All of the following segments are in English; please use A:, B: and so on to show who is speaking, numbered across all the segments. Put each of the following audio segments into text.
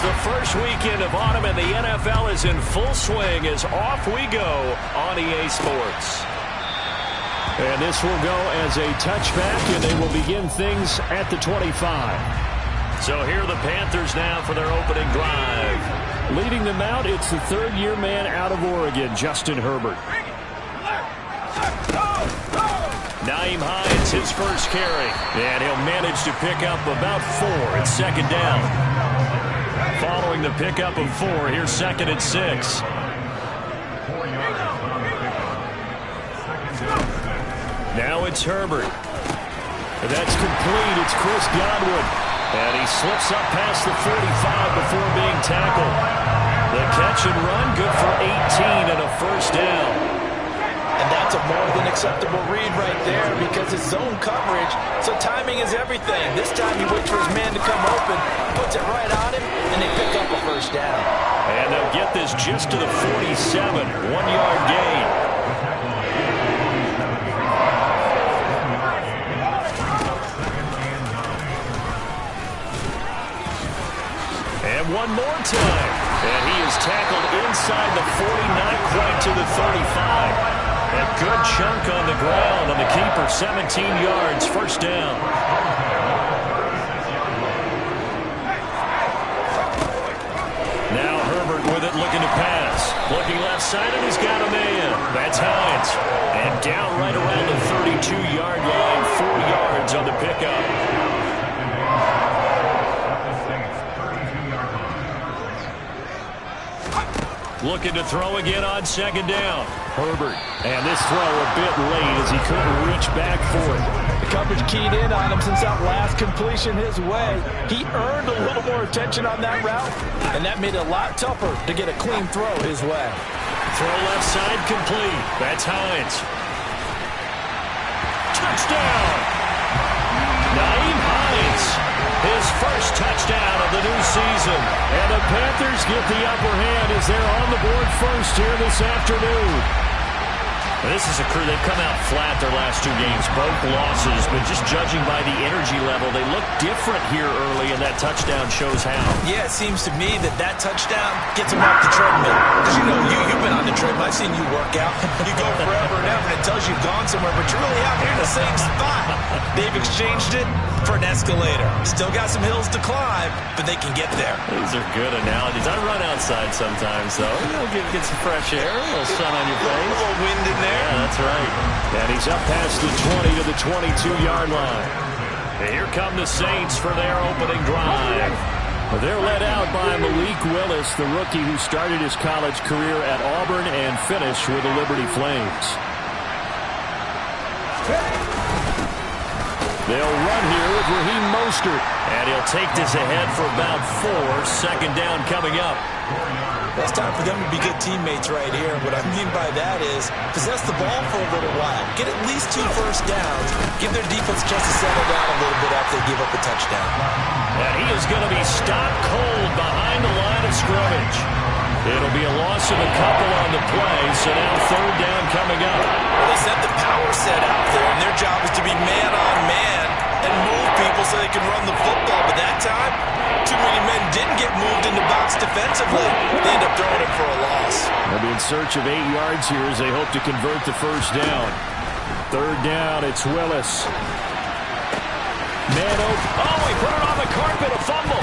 A: The first weekend of autumn in the NFL is in full swing as off we go on EA Sports.
B: And this will go as a touchback, and they will begin things at the 25.
A: So here are the Panthers now for their opening drive.
B: Leading them out, it's the third-year man out of Oregon, Justin Herbert.
A: Nyheim Hines, his first carry. And he'll manage to pick up about 4. It's second down. Following the pickup of 4, here's second and 6. Now it's Herbert. That's complete. It's Chris Godwin. And he slips up past the 45 before being tackled. The catch and run, good for 18 and a first down.
C: And that's a more than acceptable read right there because it's zone coverage, so timing is everything. This time he waits for his man to come open, puts it right on him, and they pick up a first down.
A: And they'll get this just to the 47, 1-yard gain. And one more time. And he is tackled inside the 49, quite to the 35. A good chunk on the ground on the keeper, 17 yards, first down. Now Herbert with it, looking to pass. Looking left side, and he's got a man. That's Hines. And down right around the 32-yard line, 4 yards on the pickup. Looking to throw again on second down. Herbert. And this throw a bit late as he couldn't reach back for it.
C: The coverage keyed in on him since that last completion his way. He earned a little more attention on that route, and that made it a lot tougher to get a clean throw his way.
A: Throw left side complete. That's Hines. Touchdown! Nyheim Hines. His first touchdown of the new season.
B: And the Panthers get the upper hand as they're on the board first here this afternoon.
A: This is a crew, they've come out flat their last 2 games, both losses, but just judging by the energy level, they look different here early, and that touchdown shows how.
C: Yeah, it seems to me that touchdown gets them off the treadmill. Because, you know, you've been on the treadmill. I've seen you work out. You go forever and ever, and it tells you you've gone somewhere, but you're really out here in the same spot. They've exchanged it for an escalator. Still got some hills to climb, but they can get there.
A: These are good analogies. I run outside sometimes, though. You know, get some fresh air, a little sun on your face.
C: A little wind in there.
A: Yeah, that's right.
B: And he's up past the 20 to the 22-yard line.
A: And here come the Saints for their opening drive.
B: They're led out by Malik Willis, the rookie who started his college career at Auburn and finished with the Liberty Flames. They'll run here with Raheem Mostert.
A: And he'll take this ahead for about 4. Second down coming up.
C: It's time for them to be good teammates right here. What I mean by that is possess the ball for a little while. Get at least 2 first downs. Give their defense a chance to settle down a little bit after they give up a touchdown.
A: And he is going to be stopped cold behind the line of scrimmage. It'll be a loss of a couple on the play, so now third down coming up.
C: Well, they sent the power set out there, and their job is to be man-on-man and move people so they can run the football. But that time, too many men didn't get moved in the box defensively. They end up throwing it for a loss.
B: They'll be in search of 8 yards here as they hope to convert the first down. Third down, it's Willis. Man open.
A: Oh, he put it on the carpet, a fumble.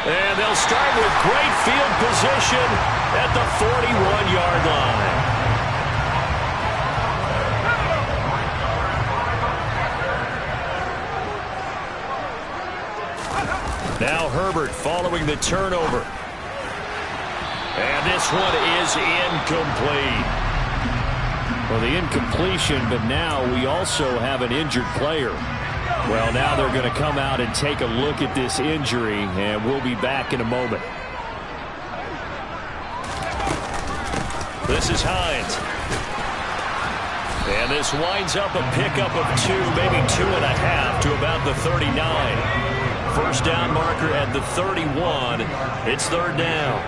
A: And they'll start with great field position at the 41-yard line. Now Herbert following the turnover. And this one is incomplete.
B: Well, the incompletion, but now we also have an injured player. Well, now they're going to come out and take a look at this injury, and we'll be back in a moment.
A: This is Hines. And this winds up a pickup of 2, maybe 2.5 to about the 39. First down marker at the 31. It's third down.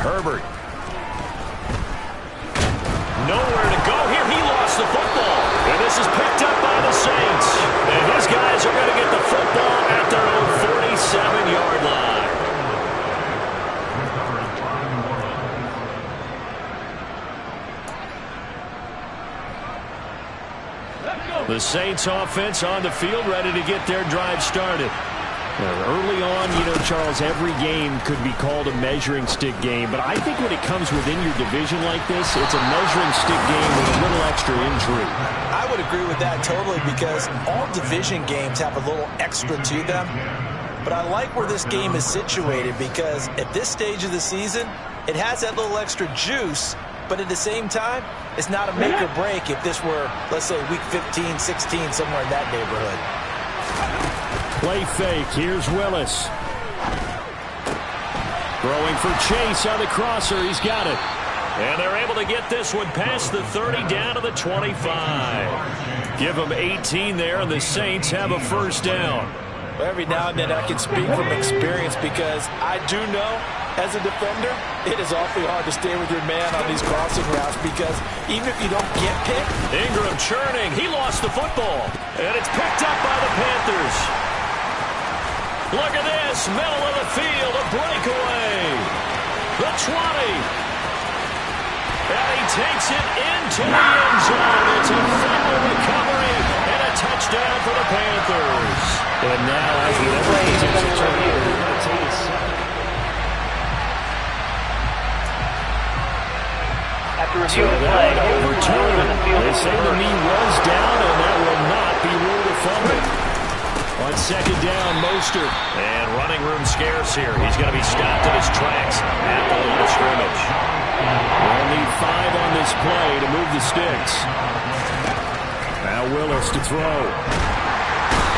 A: Herbert. Nowhere to go here. He lost the football. And this is picked up by the Saints. And his guys are going to get the football The Saints offense on the field, ready to get their drive started.
B: Early on, Charles, every game could be called a measuring stick game, but I think when it comes within your division like this, it's a measuring stick game with a little extra intrigue.
C: I would agree with that totally, because all division games have a little extra to them. But I like where this game is situated, because at this stage of the season, it has that little extra juice, but at the same time, it's not a make or break if this were, let's say, week 15, 16, somewhere in that neighborhood.
B: Play fake. Here's Willis. Throwing for Chase on the crosser. He's got it.
A: And they're able to get this one past the 30 down to the 25. Give them 18 there, and the Saints have a first down.
C: Every now and then I can speak from experience, because I do know, as a defender, it is awfully hard to stay with your man on these crossing routes, because even if you don't get picked.
A: Ingram churning. He lost the football. And it's picked up by the Panthers. Look at this. Middle of the field. A breakaway. The 20. And he takes it into the end zone. It's a fumble recovery and a touchdown for the Panthers.
B: And now as the
D: After review of the play,
B: overturned. They say the knee was down, and that will not be ruled a fumble. On second down, Mostert.
A: And running room scarce here. He's going to be stopped in his tracks at the line of scrimmage.
B: They'll need 5 on this play to move the sticks. Now Willis to throw.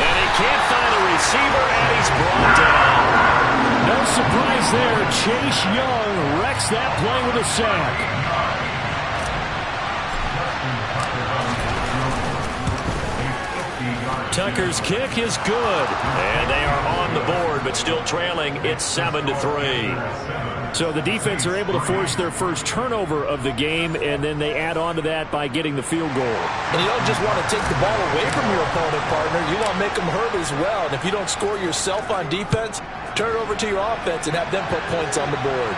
A: And he can't find a receiver, and he's brought down.
B: No surprise there. Chase Young wrecks that play with a sack.
A: Tucker's kick is good. And they are on the board, but still trailing. It's 7-3.
B: So the defense are able to force their first turnover of the game, and then they add on to that by getting the field goal.
C: And you don't just want to take the ball away from your opponent, partner. You want to make them hurt as well. And if you don't score yourself on defense, turn it over to your offense and have them put points on the board.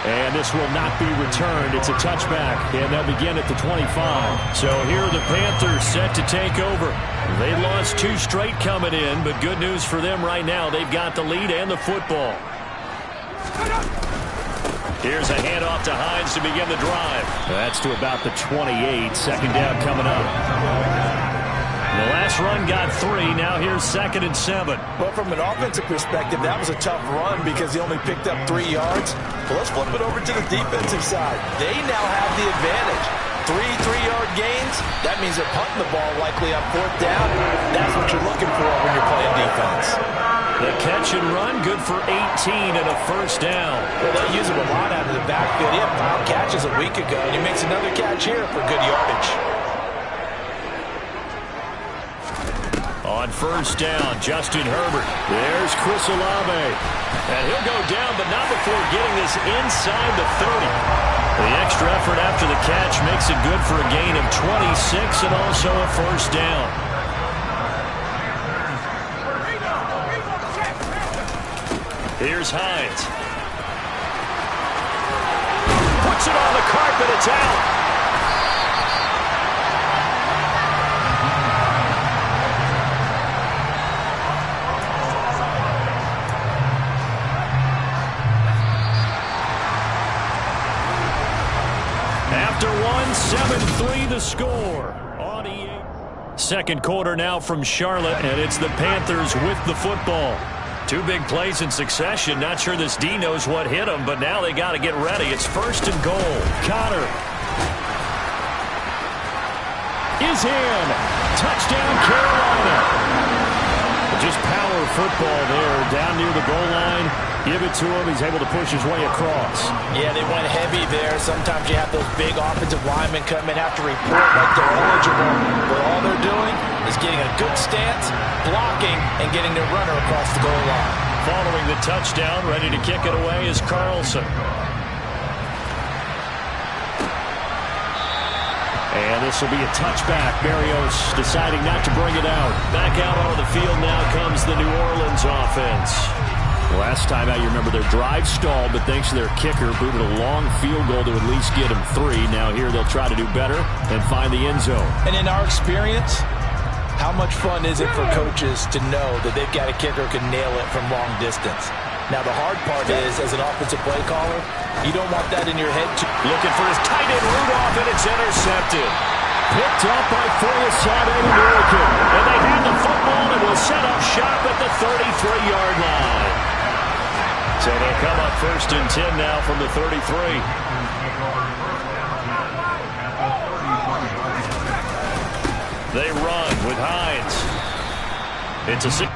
B: And this will not be returned. It's a touchback, and they'll begin at the 25.
A: So here are the Panthers set to take over. They lost 2 straight coming in, but good news for them right now. They've got the lead and the football. Here's a handoff to Hines to begin the drive.
B: That's to about the 28. Second down coming up.
A: The last run got 3. Now here's 2nd and 7.
C: Well, from an offensive perspective, that was a tough run because he only picked up 3 yards. Well, let's flip it over to the defensive side. They now have the advantage. 3 3-yard gains. That means they're punting the ball likely on 4th down. That's what you're looking for when you're playing defense.
A: The catch and run, good for 18 and a first down.
C: Well, they use him a lot out of the backfield. He had 5 catches a week ago, and he makes another catch here for good yardage.
A: On first down, Justin Herbert.
B: There's Chris Olave.
A: And he'll go down, but not before getting this inside the 30. The extra effort after the catch makes it good for a gain of 26 and also a first down. Here's Hines. Puts it on the carpet. It's out. After 7-3 the score. On EA. Second quarter now from Charlotte, and it's the Panthers with the football. 2 big plays in succession. Not sure this D knows what hit him, but now they got to get ready. It's 1st and goal.
B: Connor is in. Touchdown, Carolina. Just power football there, down near the goal line. Give it to him. He's able to push his way across.
C: Yeah, they went heavy there. Sometimes you have those big offensive linemen come in after report like they're eligible. But all they're doing is getting a good stance, blocking, and getting their runner across the goal line.
A: Following the touchdown, ready to kick it away is Carlson.
B: And this will be a touchback. Berrios deciding not to bring it out.
A: Back out onto the field now comes the New Orleans offense.
B: Last time out, you remember their drive stalled, but thanks to their kicker, booted a long field goal to at least get them 3. Now here they'll try to do better and find the end zone.
C: And in our experience, how much fun is it for coaches to know that they've got a kicker who can nail it from long distance? Now the hard part is, as an offensive play caller, you don't want that in your head.
A: Looking for his tight end Rudolph, and it's intercepted. Picked up by Forsythe and American. And they have the football and will set up shop at the 33-yard line. So they'll come up 1st and 10 now from the 33. They run with Hines. It's a 6.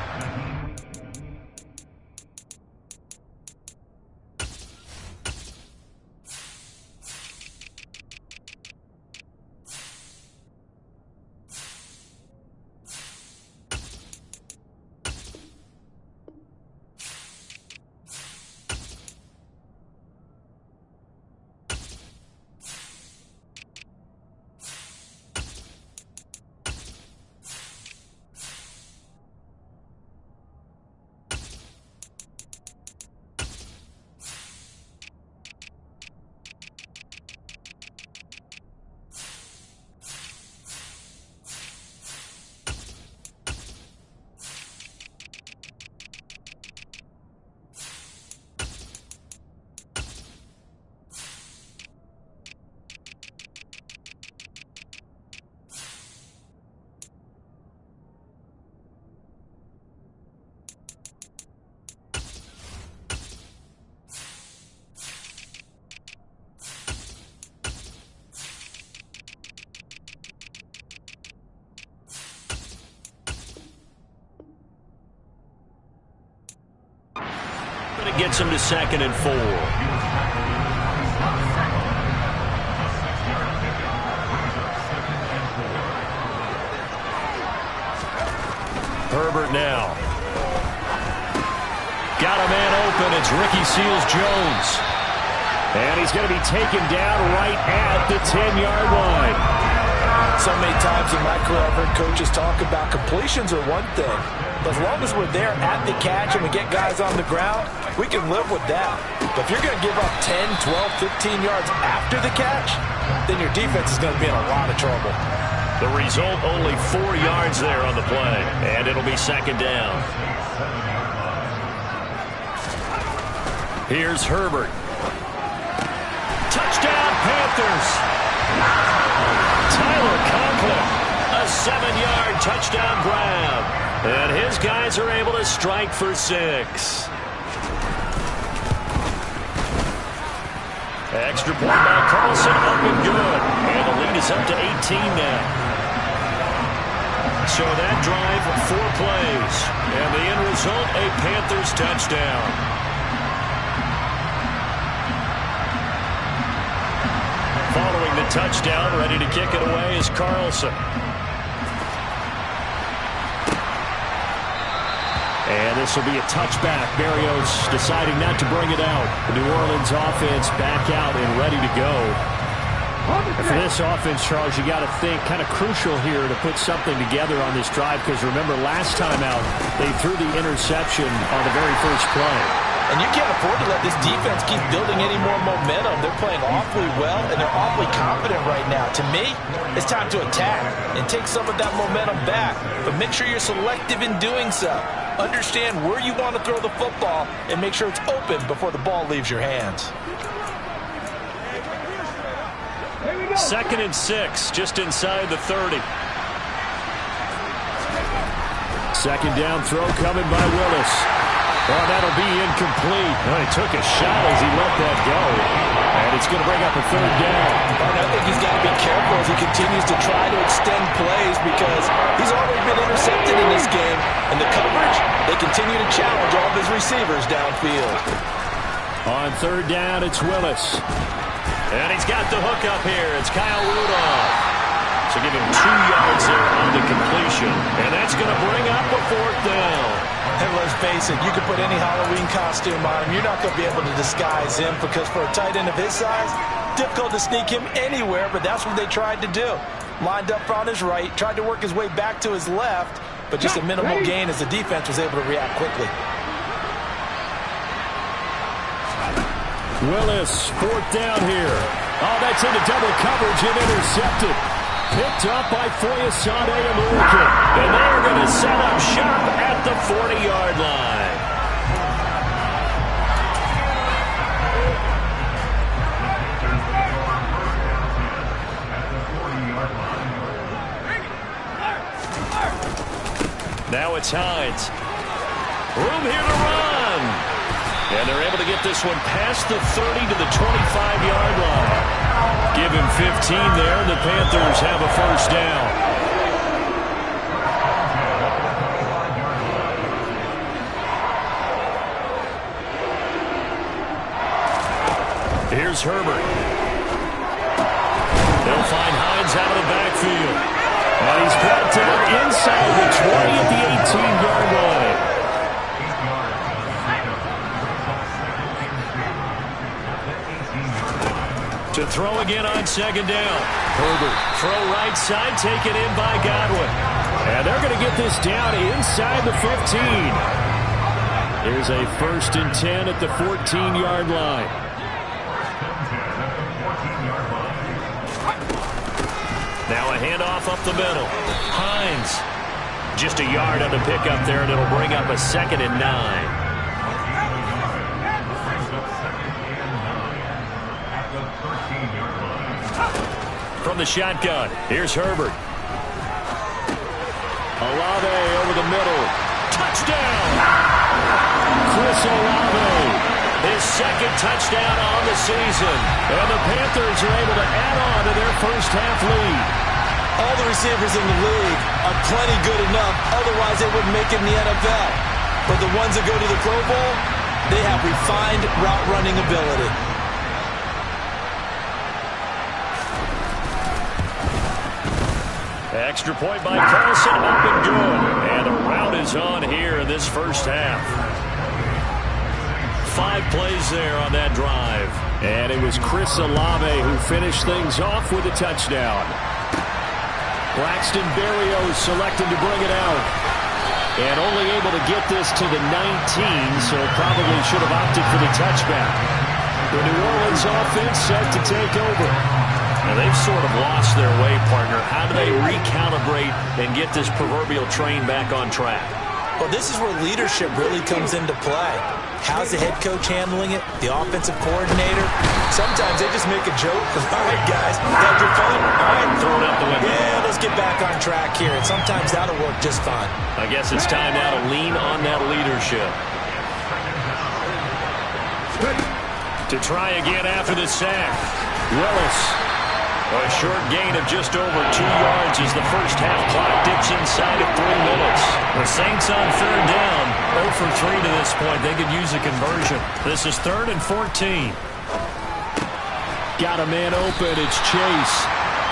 A: But it gets him to 2nd and 4. Herbert now. Got a man open. It's Ricky Seals-Jones. And he's going to be taken down right at the 10-yard line.
C: So many times in my career I've heard coaches talk about completions are one thing. But as long as we're there at the catch and we get guys on the ground, we can live with that. But if you're going to give up 10, 12, 15 yards after the catch, then your defense is going to be in a lot of trouble.
A: The result, only 4 yards there on the play. And it'll be 2nd down. Here's Herbert. Touchdown, Panthers. Tyler Conklin, a 7-yard touchdown grab. And his guys are able to strike for 6. Extra point by Carlson, up and good. And the lead is up to 18 now. So that drive, 4 plays. And the end result, a Panthers touchdown. Following the touchdown, ready to kick it away is Carlson. And this will be a touchback. Berrios deciding not to bring it out. The New Orleans offense back out and ready to go.
B: And for this offense, Charles, you got to think kind of crucial here to put something together on this drive, because remember last time out they threw the interception on the very first play.
C: And you can't afford to let this defense keep building any more momentum. They're playing awfully well, and they're awfully confident right now. To me, it's time to attack and take some of that momentum back. But make sure you're selective in doing so. Understand where you want to throw the football and make sure it's open before the ball leaves your hands.
A: 2nd and 6, just inside the 30.
B: Second down throw coming by Willis. Oh, that'll be incomplete.
A: Well, he took a shot as he let that go.
B: And it's going to bring up a 3rd down.
C: And I think he's got to be careful as he continues to try to extend plays, because he's already been intercepted in this game. And the coverage, they continue to challenge all of his receivers downfield.
B: On 3rd down, it's Willis.
A: And he's got the hook up here. It's Kyle Rudolph. So give him 2 yards there on the completion. And that's going to bring up a 4th down.
C: And let's face it, you can put any Halloween costume on him. You're not going to be able to disguise him, because for a tight end of his size, difficult to sneak him anywhere, but that's what they tried to do. Lined up on his right, tried to work his way back to his left, but just a minimal gain as the defense was able to react quickly.
B: Willis, fourth down here. Oh, that's into double coverage and intercepted. Picked up by Foyesade and Lurican. And they're going to set up shop at the 40-yard line. Now it's Hines. Room here to run. And they're able to get this one past the 30 to the 25-yard line. Give him 15 there. The Panthers have a first down. Here's Herbert. They'll find Hines out of the backfield. And he's brought down inside the 20 at the 18-yard line. To throw again on second down. Herbert, throw right side, taken in by Godwin. And they're going to get this down inside the 15. Here's a 1st and 10 at the 14-yard line. Now a handoff up the middle. Hines. Just a yard on the pickup there, and it'll bring up a 2nd and 9. From the shotgun, here's Herbert. Olave over the middle. Touchdown! Chris Olave. His 2nd touchdown on the season. And the Panthers are able to add on to their first half lead.
C: All the receivers in the league are plenty good enough. Otherwise, they wouldn't make it in the NFL. But the ones that go to the Pro Bowl, they have refined route running ability.
B: Extra point by Carlson, up and good. And the route is on here in this first half. 5 plays there on that drive. And it was Chris Olave who finished things off with a touchdown. Braxton Berrios selected to bring it out. And only able to get this to the 19, so probably should have opted for the touchback. The New Orleans offense set to take over. Now they've sort of lost their way, partner. How do they recalibrate and get this proverbial train back on track?
C: Well, this is where leadership really comes into play. How's the head coach handling it? The offensive coordinator? Sometimes they just make a joke. All right, guys, had your fun? All right,
B: throw it out the window.
C: Yeah, let's get back on track here. And sometimes that'll work just fine.
B: I guess it's time now to lean on that leadership. To try again after the sack. Willis. A short gain of just over 2 yards as the first half clock dips inside of 3 minutes. The Saints on 3rd down. 0 for 3 to this point. They could use a conversion. This is 3rd and 14. Got a man open. It's Chase.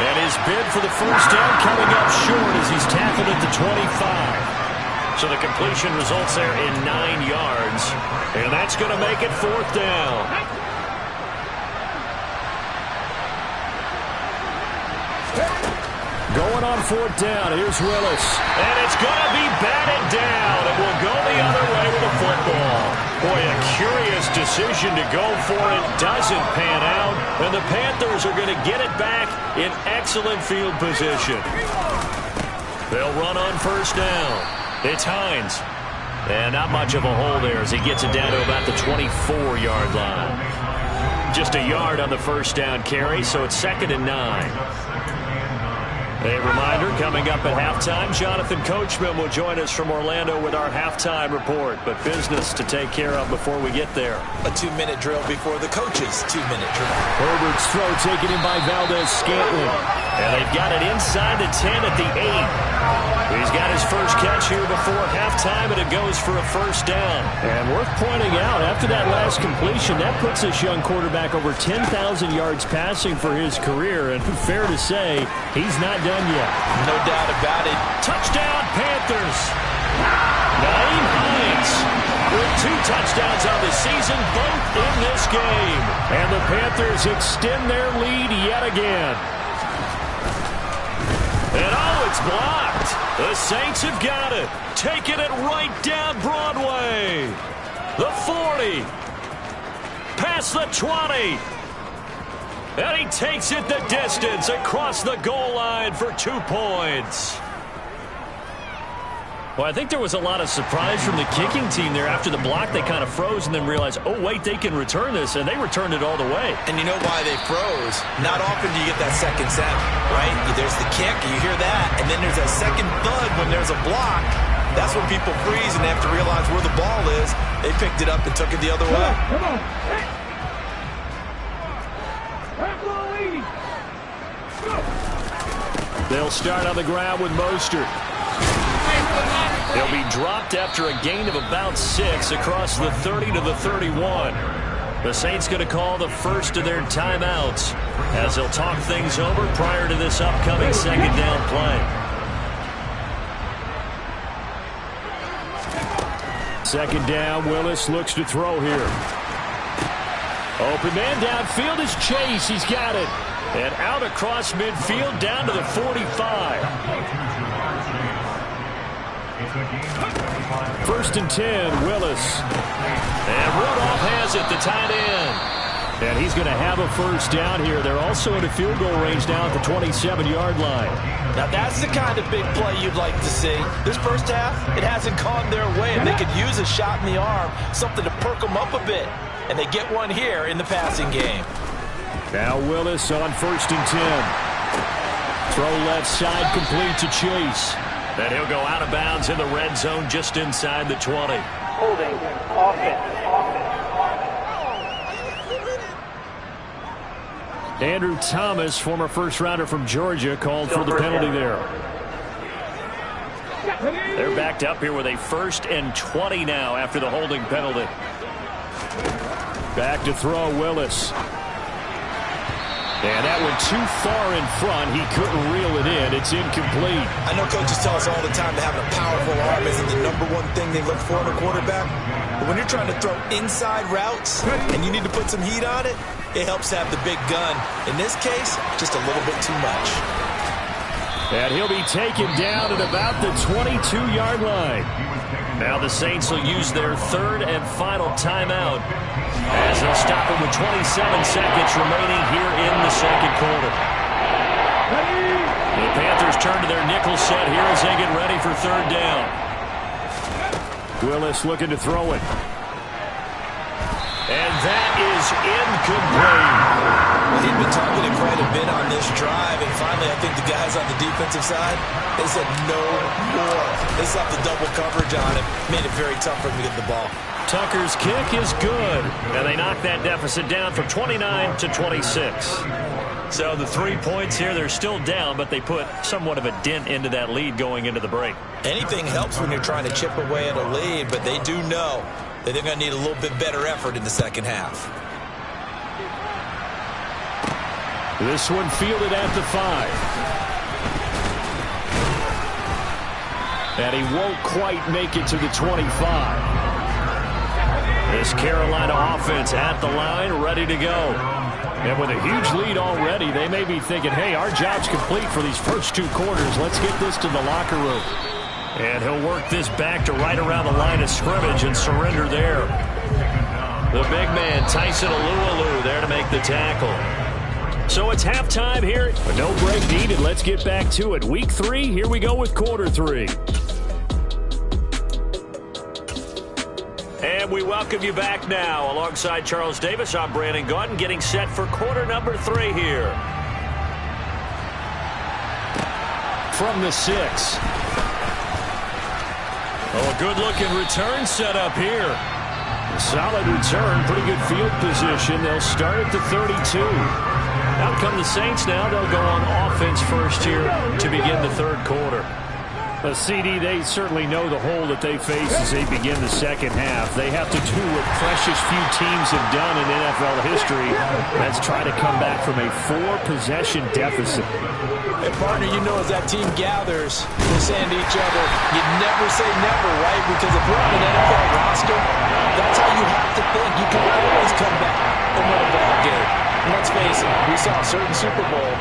B: And his bid for the first down coming up short as he's tackled at the 25. So the completion results there in 9 yards. And that's going to make it 4th down. Going on 4th down. Here's Willis. And it's going to be batted down. It will go the other way with the football. Boy, a curious decision to go for it. Doesn't pan out. And the Panthers are going to get it back in excellent field position. They'll run on 1st down. It's Hines. And not much of a hole there as he gets it down to about the 24-yard line. Just a yard on the first down carry, so it's 2nd and 9. A reminder, coming up at halftime, Jonathan Coachman will join us from Orlando with our halftime report. But business to take care of before we get there.
C: A 2-minute drill before the coach's 2-minute drill.
B: Herbert's throw taken in by Valdez-Scantling. And they've got it inside the 10 at the 8. He's got his first catch here before halftime, and it goes for a first down. And worth pointing out, after that last completion, that puts this young quarterback over 10,000 yards passing for his career. And fair to say, he's not done yet.
C: No doubt about it.
B: Touchdown, Panthers. Nyheim Hines with 2 touchdowns on the season, both in this game. And the Panthers extend their lead yet again. And it's blocked. The Saints have got it. Taking it right down Broadway. The 40.
A: past the 20. And he takes it the distance across the goal line for 2 points. Well, I think there was a lot of surprise from the kicking team there. After the block, they kind of froze and then realized, oh, wait, they can return this, and they returned it all the way.
C: And you know why they froze? Not often do you get that second sound, right? There's the kick, you hear that, and then there's that second thud when there's a block. That's when people freeze and they have to realize where the ball is. They picked it up and took it the other way.
B: Come on.
A: They'll start on the ground with Mostert. He'll be dropped after a gain of about 6 across the 30 to the 31. The Saints going to call the first of their timeouts as they'll talk things over prior to this upcoming second down play. Second down, Willis looks to throw here. Open man downfield is Chase. He's got it. And out across midfield down to the 45. First and 10, Willis. And Rudolph has it, the tight end. And he's going to have a first down here. They're also in a field goal range now at the 27-yard line.
C: Now that's the kind of big play you'd like to see. This first half, it hasn't gone their way, and they could use a shot in the arm, something to perk them up a bit. And they get one here in the passing game.
A: Now Willis on first and 10. Throw left side complete to Chase. And he'll go out of bounds in the red zone just inside the 20.
D: Holding. Offense.
A: Andrew Thomas, former first-rounder from Georgia, called for the penalty there. They're backed up here with a 1st and 20 now after the holding penalty. Back to throw, Willis. And that went too far in front. He couldn't reel it in. It's incomplete.
C: I know coaches tell us all the time that having a powerful arm isn't the #1 thing they look for in a quarterback. But when you're trying to throw inside routes and you need to put some heat on it, it helps have the big gun. In this case, just a little bit too much.
A: And he'll be taken down at about the 22-yard line. Now the Saints will use their 3rd and final timeout as they'll stop it with 27 seconds remaining here in the second quarter. The Panthers turn to their nickel set here as they get ready for 3rd down. Willis looking to throw it. And that is incomplete.
C: He'd been talking quite a bit on this drive, and finally I think the guys on the defensive side, they said no more. They stopped the double coverage on him, made it very tough for him to get the ball.
A: Tucker's kick is good, and they knock that deficit down from 29 to 26. So the 3 points here, they're still down, but they put somewhat of a dent into that lead going into the break.
C: Anything helps when you're trying to chip away at a lead, but they do know that they're going to need a little bit better effort in the second half.
A: This one fielded at the 5. And he won't quite make it to the 25. This Carolina offense at the line, ready to go. And with a huge lead already, they may be thinking, hey, our job's complete for these first 2 quarters. Let's get this to the locker room. And he'll work this back to right around the line of scrimmage and surrender there. The big man, Tyson Alualu, there to make the tackle. So it's halftime here, but no break needed. Let's get back to it. Week 3, here we go with quarter 3. And we welcome you back now. Alongside Charles Davis, I'm Brandon Gaudin, getting set for quarter number 3 here. From the 6. Oh, a good-looking return set up here. Solid return, pretty good field position. They'll start at the 32. Out come the Saints now. They'll go on offense first here to begin the 3rd quarter. A CD, they certainly know the hole that they face as they begin the second half. They have to do what precious few teams have done in NFL history. That's try to come back from a 4-possession deficit.
C: Hey, partner, you know as that team gathers, they're saying to each other, you never say never, right? Because if you're on an NFL roster, that's how you have to think. You can always come back and win a ball game. And let's face it, we We saw a certain Super Bowl,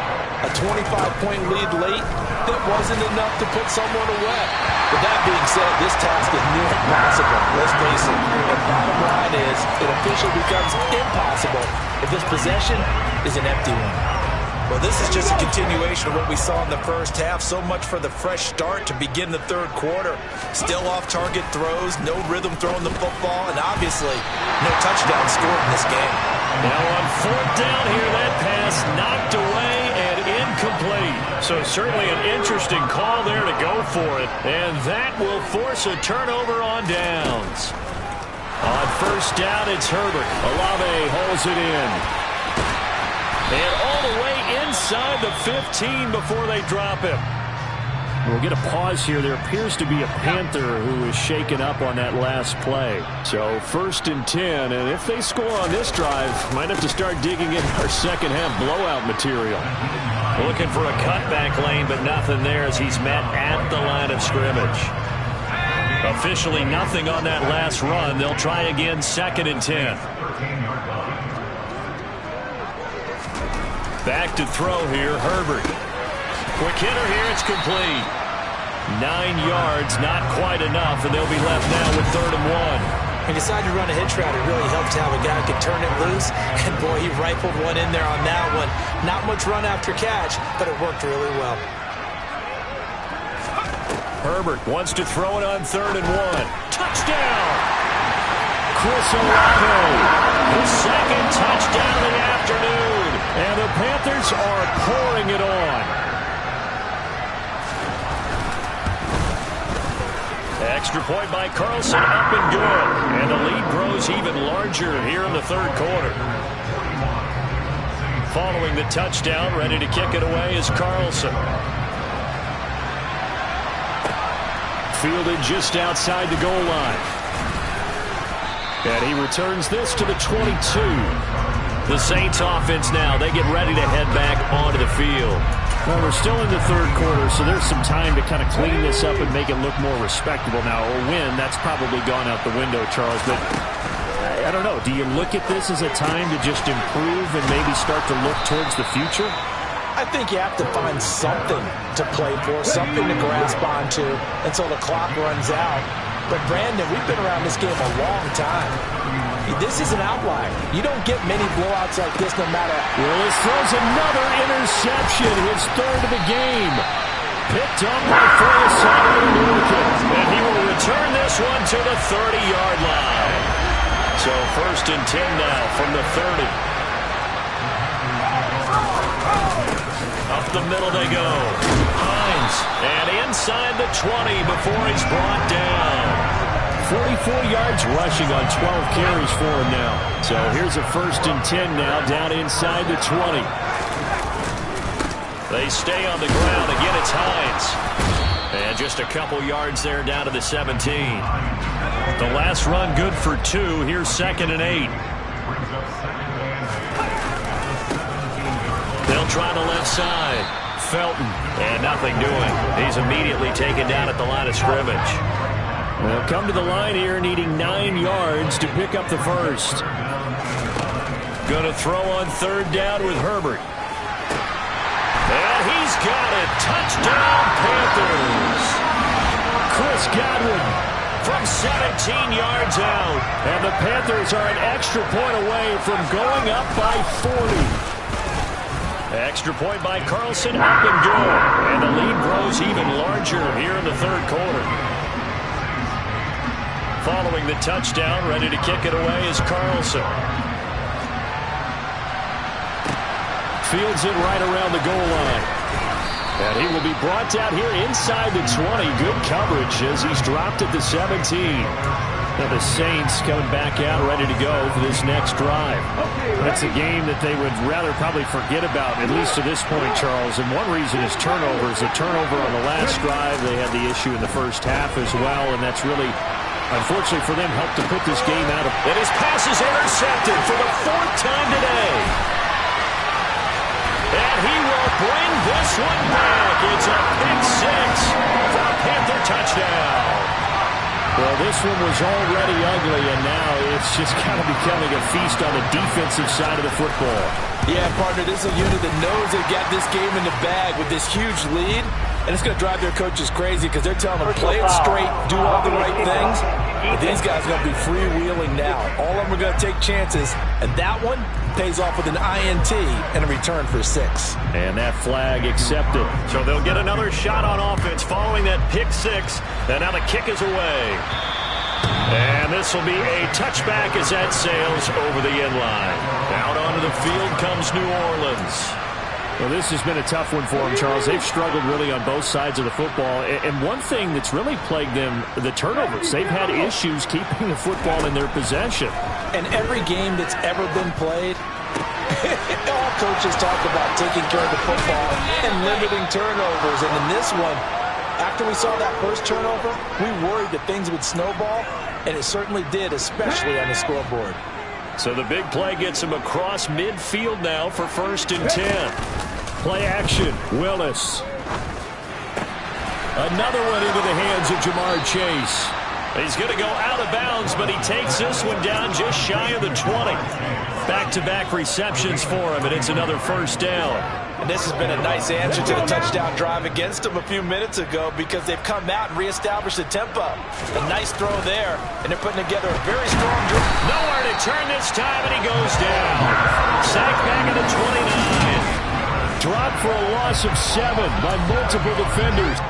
C: a 25-point lead late, that wasn't enough to put someone away. But that being said, this task is near impossible. Let's face it. The bottom line is it officially becomes impossible if this possession is an empty one. Well, this is just a continuation of what we saw in the first half. So much for the fresh start to begin the third quarter. Still off-target throws, no rhythm throwing the football, and obviously no touchdown scored in this game.
A: Now on fourth down here, that pass knocked away and incomplete. So certainly an interesting call there to go for it. And that will force a turnover on downs. On first down, it's Herbert. Olave holds it in. And all the way inside the 15 before they drop him. We'll get a pause here. There appears to be a Panther who is shaken up on that last play. So first and 10, and if they score on this drive, might have to start digging in our second half blowout material. Looking for a cutback lane, but nothing there as he's met at the line of scrimmage. Officially nothing on that last run. They'll try again, second and 10. Back to throw here, Herbert. Quick hitter here, it's complete. 9 yards, not quite enough, and they'll be left now with third and 1.
C: He decided to run a hitch route. It really helped to have a guy who could turn it loose. And, boy, he rifled one in there on that one. Not much run after catch, but it worked really well.
A: Herbert wants to throw it on third and 1. Touchdown! Chris Olave, his second touchdown of the afternoon. And the Panthers are pouring it on. Extra point by Carlson, up and good. And the lead grows even larger here in the third quarter. Following the touchdown, ready to kick it away is Carlson. Fielded just outside the goal line. And he returns this to the 22. The Saints offense now, they get ready to head back onto the field. Well, we're still in the third quarter, so there's some time to kind of clean this up and make it look more respectable now. A win, that's probably gone out the window, Charles. But I don't know. Do you look at this as a time to just improve and maybe start to look towards the future?
C: I think you have to find something to play for, something to grasp onto until the clock runs out. But, Brandon, we've been around this game a long time. This is an outlier. You don't get many blowouts like this no matter.
A: Willis throws another interception, his third of the game. Picked up by and he will return this one to the 30-yard line. So first and 10 now from the 30. Up the middle they go. Hines, and inside the 20 before he's brought down. 44 yards rushing on 12 carries for him now. So here's a first and 10 now, down inside the 20. They stay on the ground. Again, it's Hines. And just a couple yards there down to the 17. The last run good for 2. Here's second and 8. They'll try the left side. Felton, and nothing doing. He's immediately taken down at the line of scrimmage. They'll come to the line here needing 9 yards to pick up the first. Going to throw on third down with Herbert. And he's got it. Touchdown, Panthers. Chris Godwin from 17 yards out. And the Panthers are an extra point away from going up by 40. Extra point by Carlson, up and good. And the lead grows even larger here in the third quarter. Following the touchdown, ready to kick it away is Carlson. Fields it right around the goal line. And he will be brought down here inside the 20. Good coverage as he's dropped at the 17. Now the Saints coming back out ready to go for this next drive. That's a game that they would rather probably forget about, at least to this point, Charles. And one reason is turnovers. A turnover on the last drive. They had the issue in the first half as well, and that's really, unfortunately for them, helped to put this game out of. And his pass is intercepted for the 4th time today. And he will bring this one back. It's a pick 6 for a Panther touchdown. Well, this one was already ugly, and now it's just kind of becoming a feast on the defensive side of the football.
C: Yeah, partner, this is a unit that knows they got this game in the bag with this huge lead, and it's going to drive their coaches crazy because they're telling them, play it straight, do all the right things, but these guys are going to be freewheeling now. All of them are going to take chances, and that one pays off with an INT and a return for 6.
A: And that flag accepted.
B: So they'll get another shot on offense following that pick 6, and now the kick is away. And this will be a touchback as that sails over the end line. Out onto the field comes New Orleans.
A: Well, this has been a tough one for them, Charles. They've struggled really on both sides of the football. And one thing that's really plagued them, the turnovers. They've had issues keeping the football in their possession.
C: And every game that's ever been played, all coaches talk about taking care of the football and limiting turnovers. And in this one, after we saw that first turnover, we worried that things would snowball, and it certainly did, especially on the scoreboard.
B: So the big play gets him across midfield now for 1st and 10.
A: Play action, Willis. Another one into the hands of Jamar Chase.
B: He's going to go out of bounds, but he takes this one down just shy of the 20. Back-to-back receptions for him, and it's another 1st down.
C: And this has been a nice answer to the touchdown drive against them a few minutes ago because they've come out and reestablished the tempo. A nice throw there, and they're putting together a very strong drive.
B: Nowhere to turn this time, and he goes down. Sacked back at the 29.
A: Dropped for a loss of 7 by multiple defenders.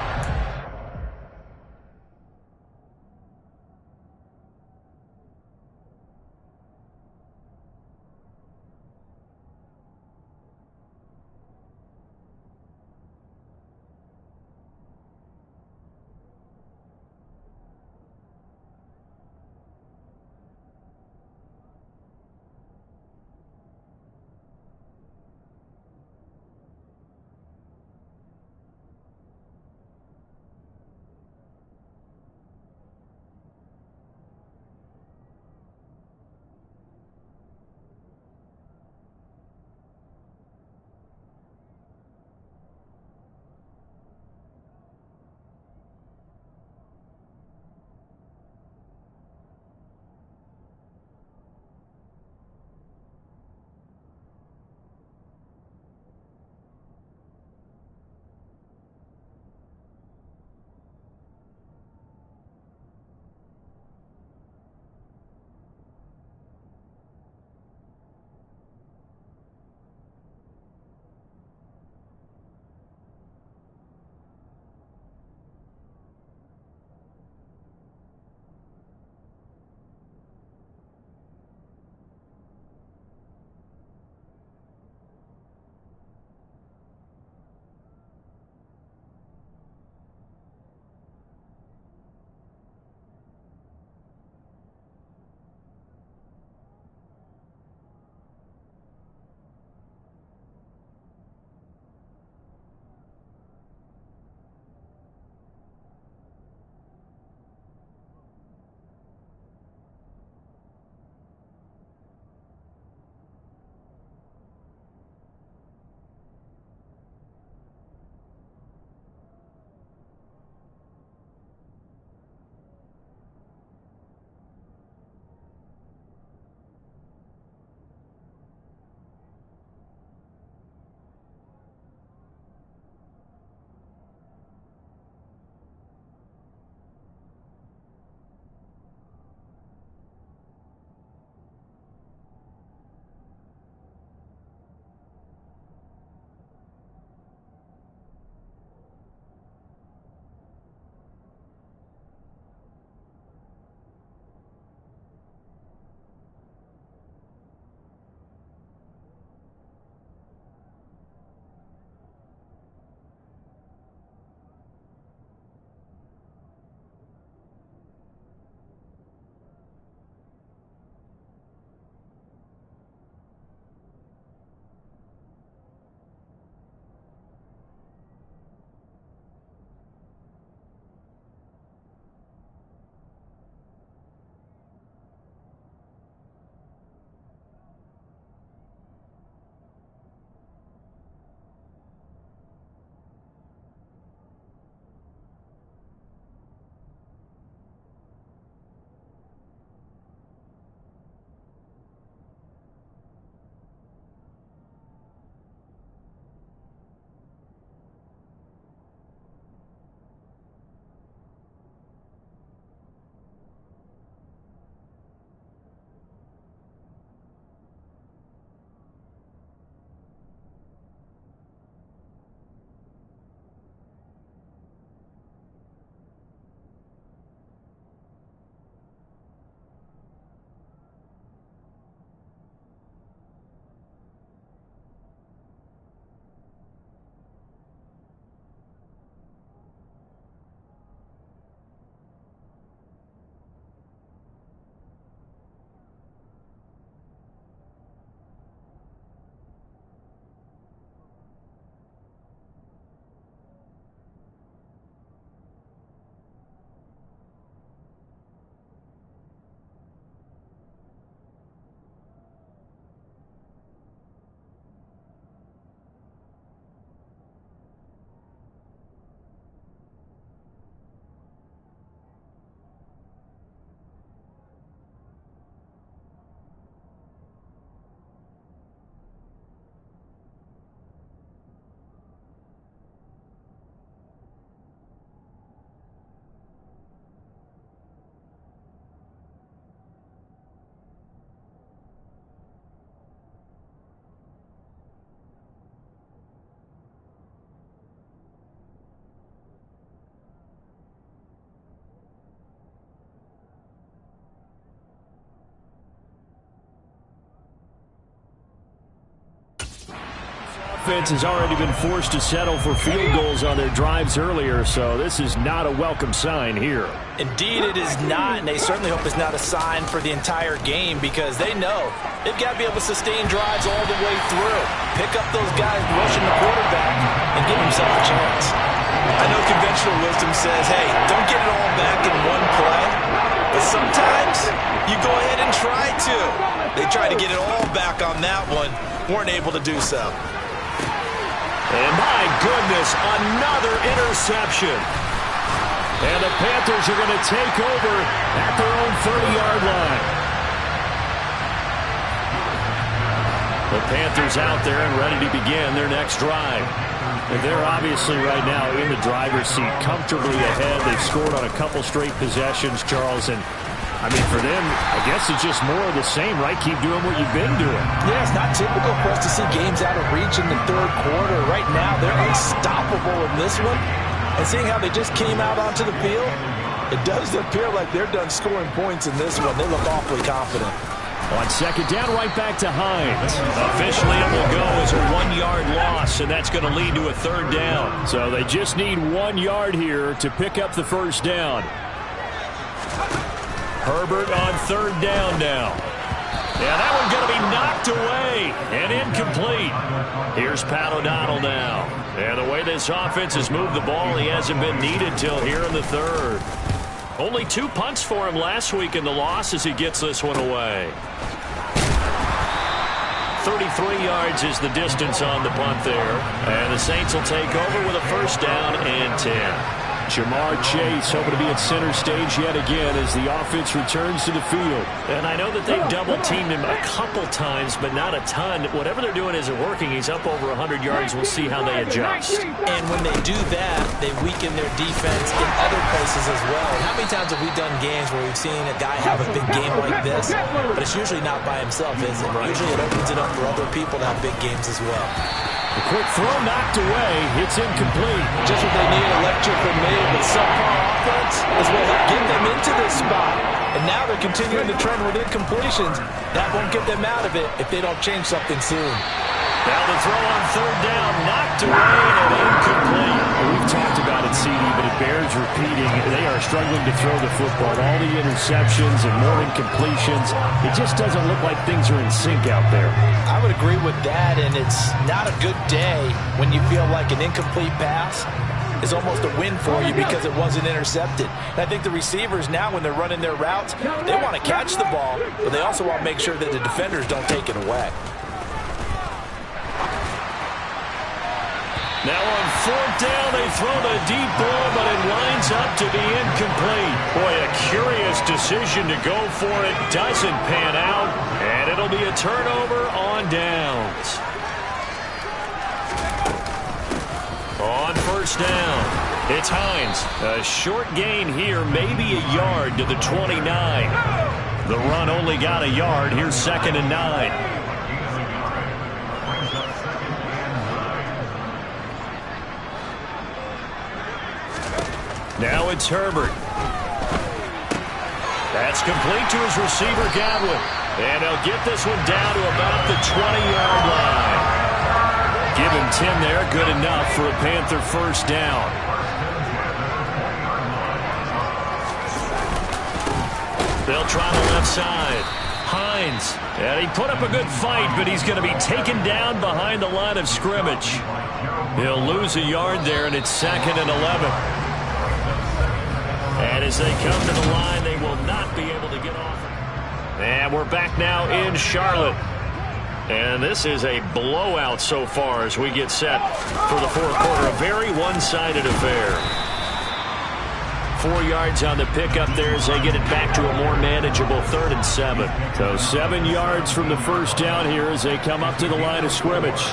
A: offense has already been forced to settle for field goals on their drives earlier, so this is not a welcome sign here.
C: Indeed it is not, and they certainly hope it's not a sign for the entire game because they know they've got to be able to sustain drives all the way through. Pick up those guys rushing the quarterback and give himself a chance. I know conventional wisdom says, hey, don't get it all back in one play, but sometimes you go ahead and try to. They tried to get it all back on that one, weren't able to do so.
A: And my goodness, another interception. And the Panthers are going to take over at their own 30-yard line. The Panthers out there and ready to begin their next drive. And they're obviously right now in the driver's seat, comfortably ahead. They've scored on a couple straight possessions, Charles, and I mean, for them, I guess it's just more of the same, right? Keep doing what you've been doing.
C: Yeah, it's not typical for us to see games out of reach in the third quarter. Right now, they're unstoppable in this one. And seeing how they just came out onto the field, it does appear like they're done scoring points in this one. They look awfully confident.
A: On second down, right back to Hines. Officially, it will go as a 1-yard loss, and that's going to lead to a third down. So they just need 1 yard here to pick up the first down. Herbert on third down now. Yeah, that one's going to be knocked away and incomplete. Here's Pat O'Donnell now. And the way this offense has moved the ball, he hasn't been needed till here in the third. Only 2 punts for him last week in the loss as he gets this one away. 33 yards is the distance on the punt there. And the Saints will take over with a first down and 10. Jamar Chase hoping to be at center stage yet again as the offense returns to the field. And I know that they've double-teamed him a couple times, but not a ton. Whatever they're doing isn't working. He's up over 100 yards. We'll see how they adjust.
C: And when they do that, they weaken their defense in other places as well. And how many times have we done games where we've seen a guy have a big game like this, but it's usually not by himself, is it? Usually it opens it up for other people to have big games as well.
A: The quick throw knocked away. It's incomplete.
C: Just what they need, electric from me, but subpar offense is what will get them into this spot. And now they're continuing the trend with incompletions. That won't get them out of it if they don't change something soon.
A: Now the throw on third down, knocked away and incomplete. We've talked about it, CD, but it bears repeating. They are struggling to throw the football. All the interceptions and more incompletions. It just doesn't look like things are in sync out there.
C: I would agree with that, and it's not a good day when you feel like an incomplete pass is almost a win for you because it wasn't intercepted. And I think the receivers now, when they're running their routes, they want to catch the ball, but they also want to make sure that the defenders don't take it away.
A: Now on fourth down, they throw the deep ball, but it lines up to be incomplete. Boy, a curious decision to go for it. Doesn't pan out, and it'll be a turnover on downs. On first down, it's Hines. A short gain here, maybe a yard to the 29. The run only got a yard. Here's 2nd and 9. Now it's Herbert. That's complete to his receiver, Godwin. And he'll get this one down to about the 20-yard line. Give him 10 there, good enough for a Panther first down. They'll try the left side. Hines. And he put up a good fight, but he's going to be taken down behind the line of scrimmage. He'll lose a yard there, and it's 2nd and 11. And as they come to the line, they will not be able to get off. And we're back now in Charlotte. And this is a blowout so far as we get set for the fourth quarter. A very one-sided affair. 4 yards on the pickup there as they get it back to a more manageable 3rd and 7. So 7 yards from the first down here as they come up to the line of scrimmage.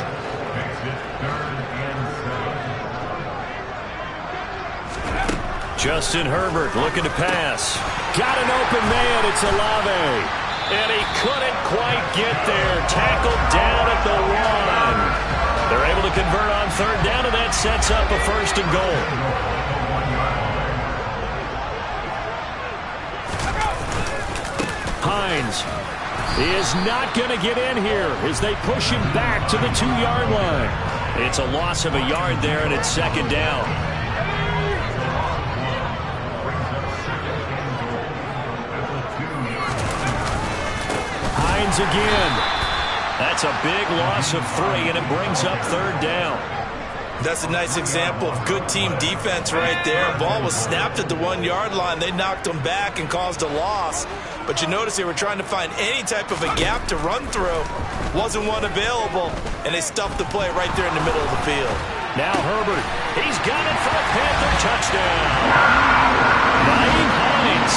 A: Justin Herbert looking to pass. Got an open man. It's Olave. And he couldn't quite get there. Tackled down at the 1. They're able to convert on third down, and that sets up a 1st and goal. Hines. He is not going to get in here as they push him back to the 2-yard line. It's a loss of a yard there, and it's second down. Hines again. That's a big loss of 3, and it brings up third down.
C: That's a nice example of good team defense right there. Ball was snapped at the 1-yard line. They knocked them back and caused a loss. But you notice they were trying to find any type of a gap to run through. Wasn't one available, and they stuffed the play right there in the middle of the field.
A: Now Herbert. He's got it for a Panther touchdown. Naeem Hines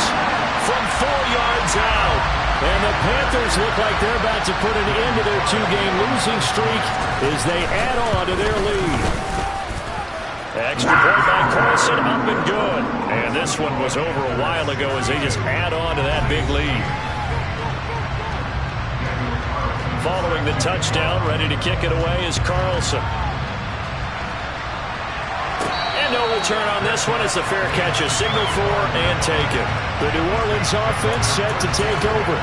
A: from 4 yards out. And the Panthers look like they're about to put an end to their 2-game losing streak as they add on to their lead. Extra point by Carlson, up and good. And this one was over a while ago as they just add on to that big lead. Following the touchdown, ready to kick it away is Carlson. And no return on this one. It's a fair catch, a signal for and taken. The New Orleans offense set to take over.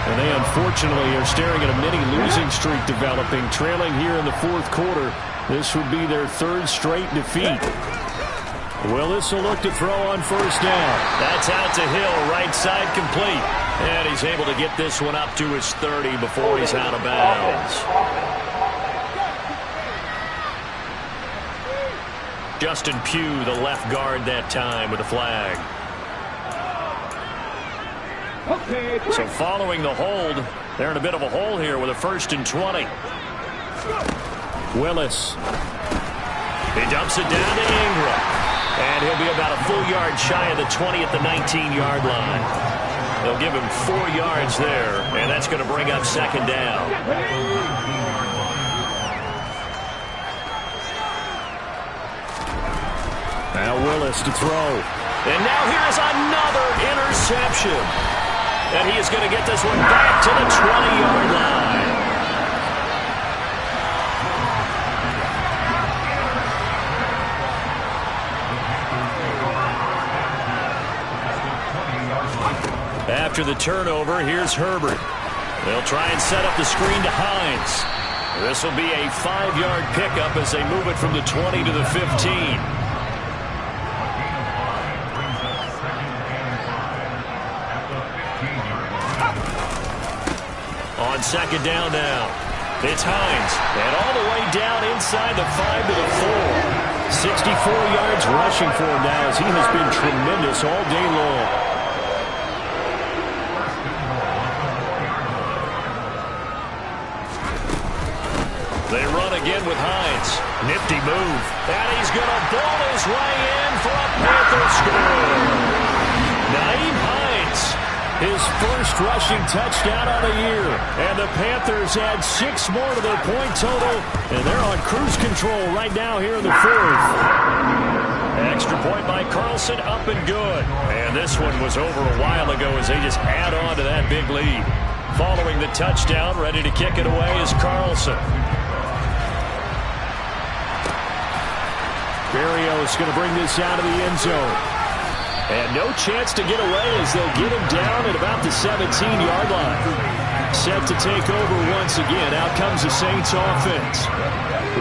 A: And they unfortunately are staring at a mini losing streak developing, trailing here in the fourth quarter. This would be their 3rd straight defeat. Willis will look to throw on first down. That's out to Hill, right side complete. And he's able to get this one up to his 30 before he's out of bounds. Justin Pugh, the left guard that time with a flag. So following the hold, they're in a bit of a hole here with a 1st and 20. Willis. He dumps it down to Ingram. And he'll be about a full yard shy of the 20 at the 19-yard line. They'll give him 4 yards there, and that's going to bring up second down. Now Willis to throw. And now here's another interception. And he is going to get this one back to the 20-yard line. After the turnover, here's Herbert. They'll try and set up the screen to Hines. This will be a 5-yard pickup as they move it from the 20 to the 15. On second down now, it's Hines. And all the way down inside the 5 to the 4. 64 yards rushing for him now as he has been tremendous all day long. They run again with Hines. Nifty move. And he's going to ball his way in for a Panther score. Naeem Hines, his first rushing touchdown on the year. And the Panthers add 6 more to their point total. And they're on cruise control right now here in the 4th. Extra point by Carlson, up and good. And this one was over a while ago as they just add on to that big lead. Following the touchdown, ready to kick it away is Carlson. Berrios going to bring this out of the end zone. And no chance to get away as they'll get him down at about the 17-yard line. Set to take over once again. Out comes the Saints offense.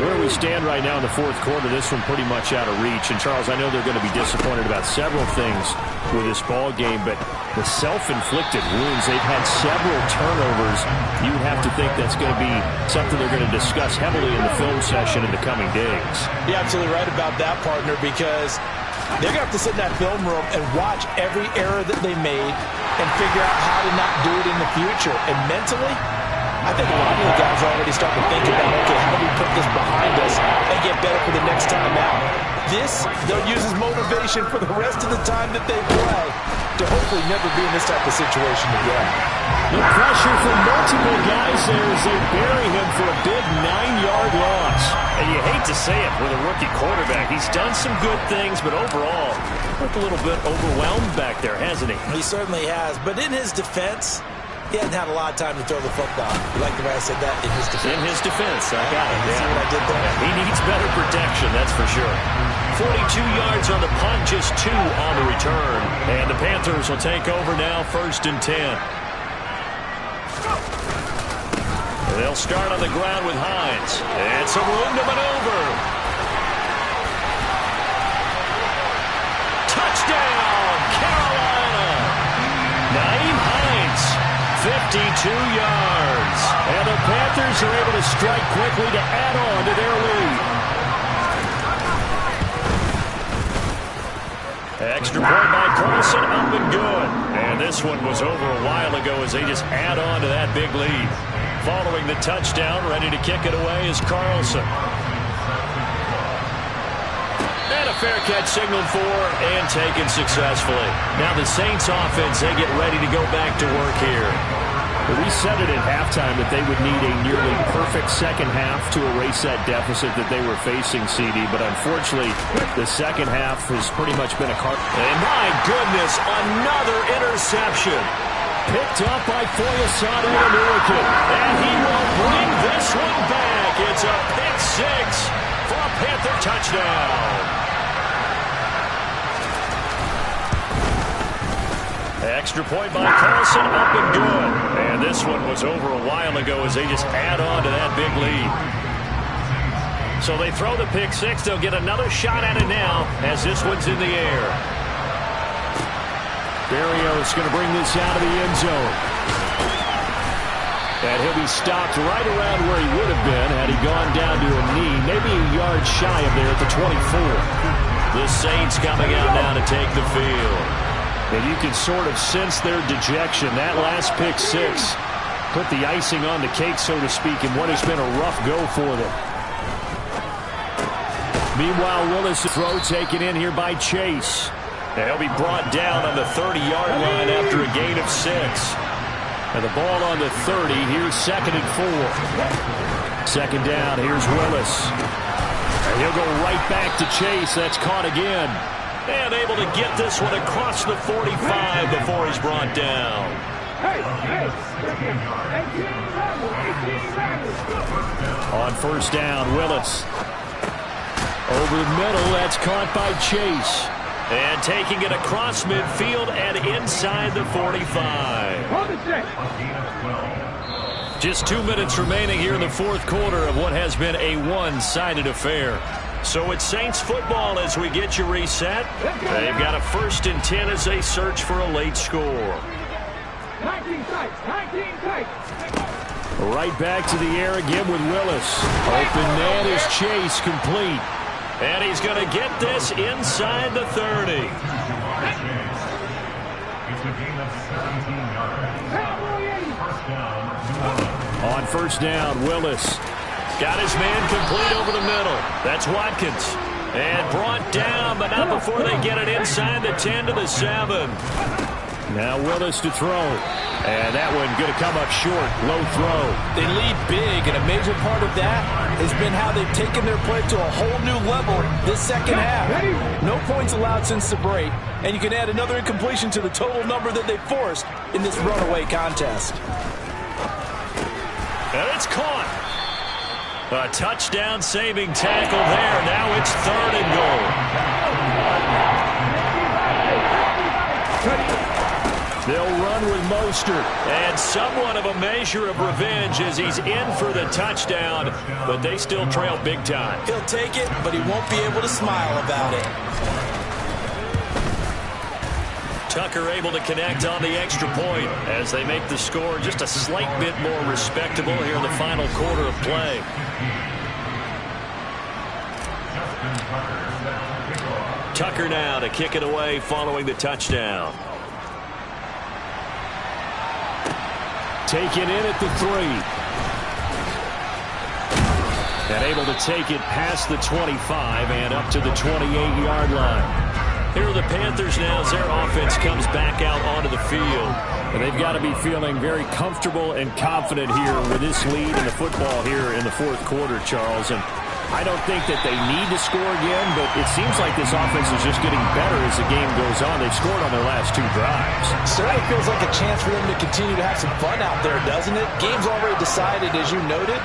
A: Where we stand right now in the fourth quarter, this one pretty much out of reach. And, Charles, I know they're going to be disappointed about several things with this ball game, but the self-inflicted wounds, they've had several turnovers. You have to think that's going to be something they're going to discuss heavily in the film session in the coming days.
C: You're absolutely right about that, partner, because they're going to have to sit in that film room and watch every error that they made and figure out how to not do it in the future. And mentally, I think a lot of the guys are already starting to think about, okay, how do we put this behind us and get better for the next time out? This, they'll use as motivation for the rest of the time that they play to hopefully never be in this type of situation again.
A: The pressure from multiple guys there as they bury him for a big 9-yard loss. And you hate to say it with a rookie quarterback. He's done some good things, but overall, looked a little bit overwhelmed back there, hasn't he?
C: He certainly has. But in his defense, he hasn't had a lot of time to throw the football. You like the way I said that? In his defense.
A: In his defense. I got it.
C: See what I did there?
A: Yeah, he needs better protection, that's for sure. 42 yards on the punt, just 2 on the return. And the Panthers will take over now, 1st and 10. They'll start on the ground with Hines. And some room to maneuver. Touchdown, Carolina. Nyheim Hines, 52 yards. And the Panthers are able to strike quickly to add on to their lead. Extra point by Carlson, up and good. And this one was over a while ago as they just add on to that big lead. Following the touchdown, ready to kick it away is Carlson. And a fair catch signaled for and taken successfully. Now the Saints offense, they get ready to go back to work here.
B: We said it at halftime that they would need a nearly perfect second half to erase that deficit that they were facing, CD. But unfortunately, the second half has pretty much been a
A: And my goodness, another interception. Picked up by Foyesade Anuakin. And he will bring this one back. It's a pick six for a Panther touchdown. Extra point by Carlson, up and good. And this one was over a while ago as they just add on to that big lead. So they throw the pick six. They'll get another shot at it now as this one's in the air.
B: Berrios going to bring this out of the end zone.
A: And he'll be stopped right around where he would have been had he gone down to a knee, maybe a yard shy of there at the 24. The Saints coming out now to take the field.
B: And you can sort of sense their dejection. That last pick six put the icing on the cake, so to speak, in what has been a rough go for them.
A: Meanwhile, Willis' throw taken in here by Chase. And he'll be brought down on the 30-yard line after a gain of 6. And the ball on the 30. Here's 2nd and 4. Second down. Here's Willis. And he'll go right back to Chase. That's caught again. And able to get this one across the 45 before he's brought down.
B: On first down, Willis.
A: Over the middle, that's caught by Chase. And taking it across midfield and inside the 45. Just 2 minutes remaining here in the fourth quarter of what has been a one-sided affair. So it's Saints football as we get you reset. They've got a 1st and 10 as they search for a late score.
E: 19 tights.
A: Right back to the air again with Willis. Open man is Chase, complete. And he's going to get this inside the 30.
B: On first down, Willis.
A: Got his man complete over the middle. That's Watkins. And brought down, but not before they get it inside the 10 to the 7.
B: Now Willis to throw. And that one going to come up short. Low throw.
C: They lead big, and a major part of that has been how they've taken their play to a whole new level this second half. No points allowed since the break, and you can add another incompletion to the total number that they forced in this runaway contest.
A: And it's caught. A touchdown-saving tackle there. Now it's 3rd and goal. They'll run with Mostert. And somewhat of a measure of revenge as he's in for the touchdown. But they still trail big time.
C: He'll take it, but he won't be able to smile about it.
A: Tucker able to connect on the extra point as they make the score just a slight bit more respectable here in the final quarter of play. Tucker now to kick it away following the touchdown.
B: Taken in at the 3. And able to take it past the 25 and up to the 28-yard line.
A: Here are the Panthers now as their offense comes back out onto the field.
B: And they've got to be feeling very comfortable and confident here with this lead in the football here in the fourth quarter, Charles. And I don't think that they need to score again, but it seems like this offense is just getting better as the game goes on. They've scored on their last 2 drives.
C: Certainly feels like a chance for them to continue to have some fun out there, doesn't it? Game's already decided, as you noted.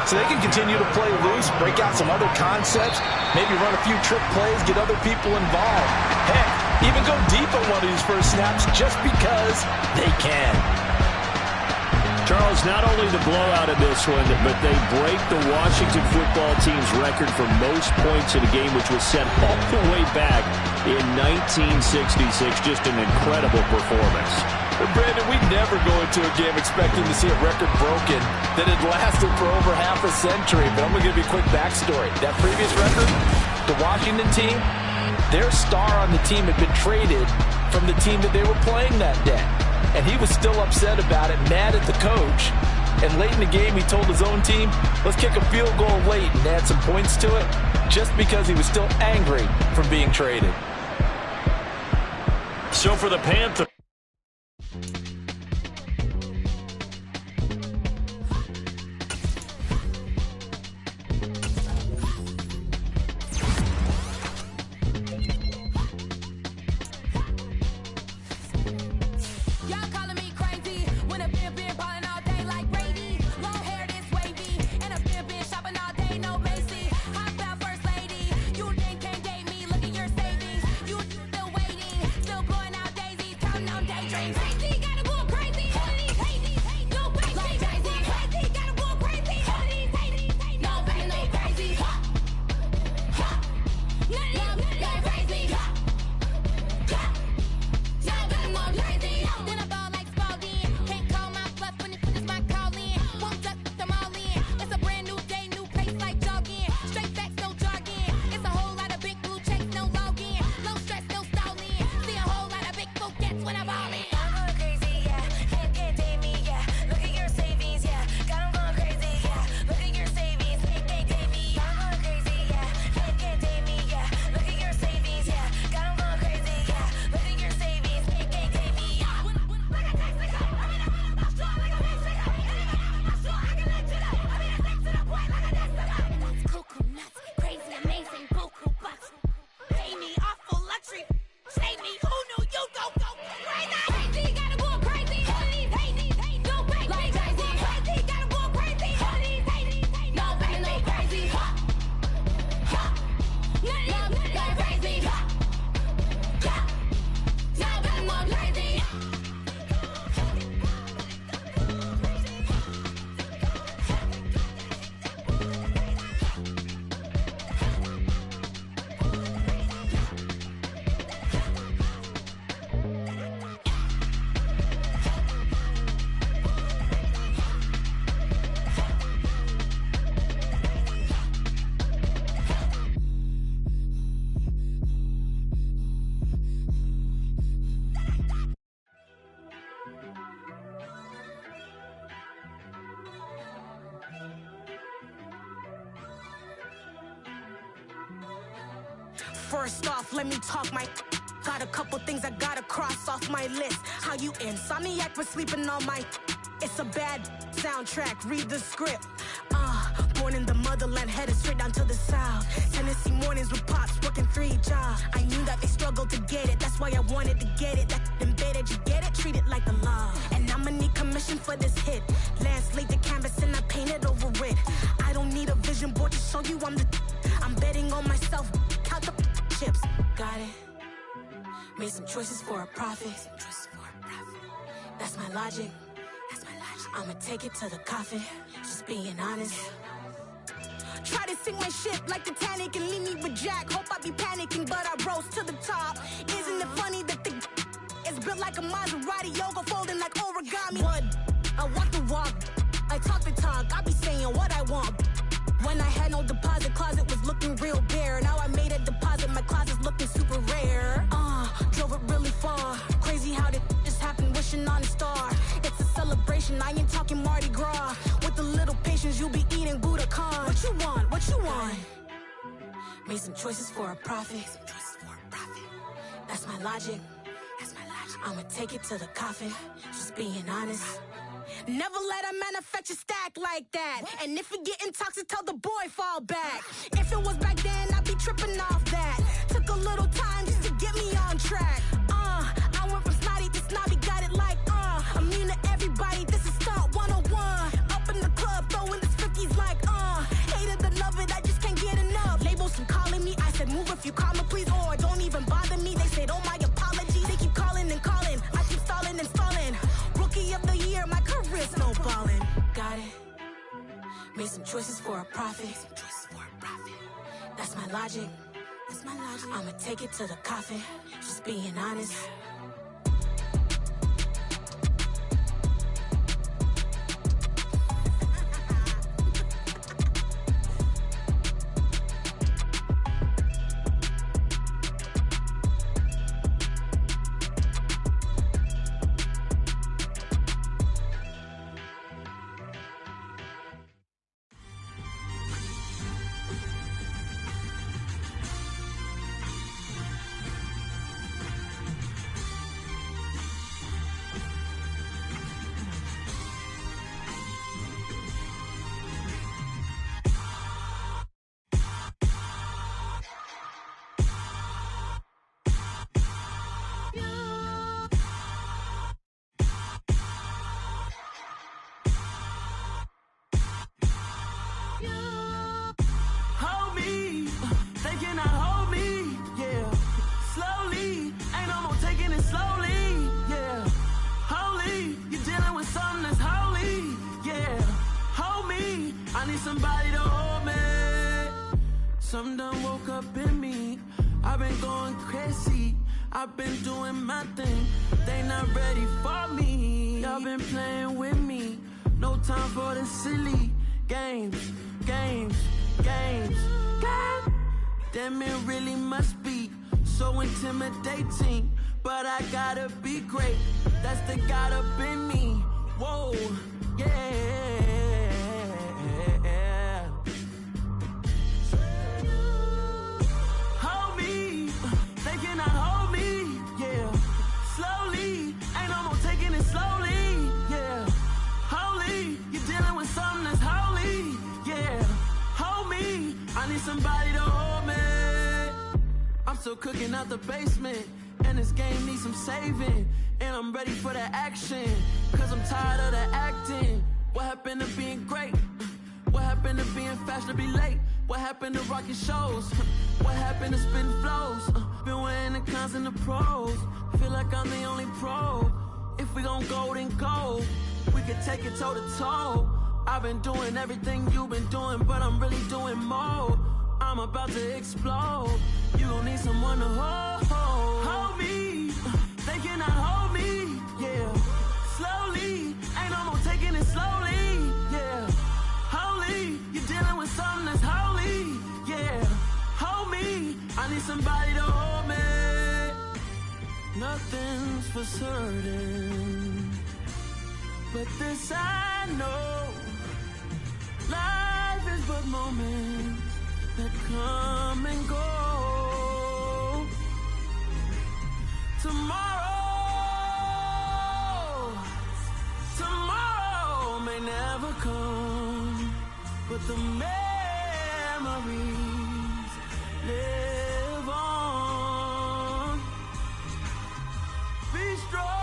C: So they can continue to play loose, break out some other concepts, maybe run a few trick plays, get other people involved. Heck, even go deep on one of these first snaps just because they can.
A: Charles, not only the blowout in this one, but they break the Washington football team's record for most points in a game, which was set all the way back in 1966. Just an incredible performance.
C: Well, Brandon, we never go into a game expecting to see a record broken that had lasted for over half a century. But I'm going to give you a quick backstory. That previous record, the Washington team, their star on the team had been traded from the team that they were playing that day. And he was still upset about it, mad at the coach. And late in the game, he told his own team, let's kick a field goal late and add some points to it, just because he was still angry from being traded.
A: So for the Panthers,
F: First off, let me talk my... Got a couple things I gotta cross off my list. How you insomniac for sleeping on my... It's a bad soundtrack, read the script. Born in the motherland, headed straight down to the south. Tennessee mornings with pops, working 3 jobs. I knew that they struggled to get it, that's why I wanted to get it. That embedded, you get it, treat it like a law. And I'ma need commission for this hit. Lance laid the canvas and I painted over it. I don't need a vision board to show you I'm the... I'm betting on myself, count the chips. Got it. Made some choices for a profit. That's my logic. I'ma take it to the coffin. Just being honest. Try to sink my ship like Titanic and leave me with Jack. Hope I be panicking, but I rose to the top. Isn't it funny that the is built like a Maserati, yoga folding like origami? What? I walk the walk. I talk the talk. I be saying what I want. When I had no deposit, closet was looking real bare. Now I made a deposit, my closet's looking super rare. Drove it really far. Crazy how did this happen, wishing on a star. It's a celebration, I ain't talking Mardi Gras. With a little patience, you'll be eating Budokan. What you want? What you want? Made some choices for a profit. That's my logic. I'ma take it to the coffin. Just being honest. Never let a manufacture stack like that. And if it getting toxic, tell the boy fall back. If it was back then, I'd be tripping off that. Took a little time just to get me on track. I went from snotty to snobby, got it like, immune to everybody, this is stunt 101. Up in the club, throwing this 50s like, hated to love it, I just can't get enough. Labels from calling me, I said move if you call me please, or don't even bother me. They said, oh my apologies, they keep calling and calling. I keep stalling and stalling. Rookie of the year, my career's snowballing. some choices for a profit. That's my logic. I'ma take it to the coffin. Just being honest.
G: Somebody to hold me. Something done woke up in me. I've been going crazy. I've been doing my thing. They not ready for me. Y'all been playing with me. No time for the silly games. Damn, it really must be so intimidating. But I gotta be great. That's the God up in me. Whoa, yeah. Somebody to hold me. I'm still cooking out the basement, and this game needs some saving. And I'm ready for the action, cause I'm tired of the acting. What happened to being great? What happened to being fashionably late? What happened to rocking shows? What happened to spitting flows? Been wearing the cons and the pros. Feel like I'm the only pro. If we gon' go, then go. We could take it toe to toe. I've been doing everything you've been doing, but I'm really doing more. I'm about to explode. You gon' need someone to hold me. They cannot hold me, yeah. Slowly, ain't no more taking it slowly, yeah. Holy, you're dealing with something that's holy, yeah. Hold me, I need somebody to hold me. Nothing's for certain, but this I know. Life is but moments that come and go. Tomorrow may never come, but the memories live on. Be strong,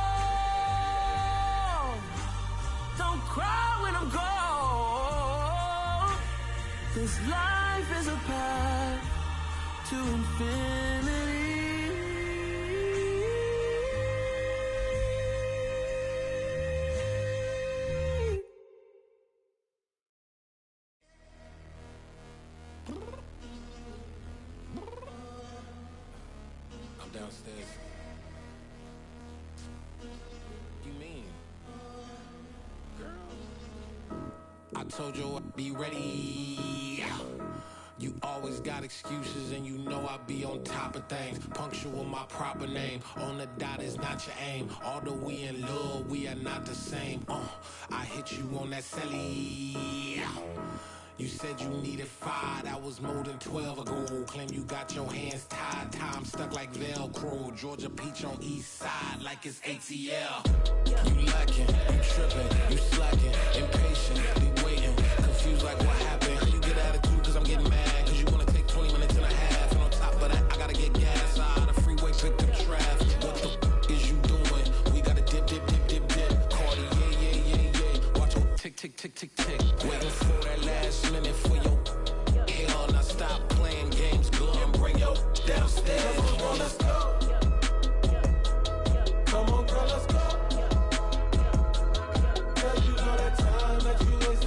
G: don't cry when I'm gone. This life is a path to infinity.
H: I'm downstairs. You mean? Girl, I told you I'd be ready. You always got excuses and you know I be on top of things. Punctual my proper name. On the dot is not your aim. Although we in love, we are not the same. I hit you on that celly. You said you needed 5, that was more than 12 ago. Claim you got your hands tied, time stuck like Velcro. Georgia Peach on east side like it's ATL. You lacking, you tripping, you slacking, impatient, be waiting, confused like what happened. You get attitude cause I'm getting mad, cause you wanna take 20 minutes and a half. And on top of that, I gotta get gas out of the freeway, pick up traffic. What the is you doing? We gotta dip. Cardi, yeah. Watch your tick. Waiting for that last minute for your hell. Now stop playing games, go and bring your downstairs. Come on, let's go. Come on, girl, let's go. Girl, you know that time that you waste.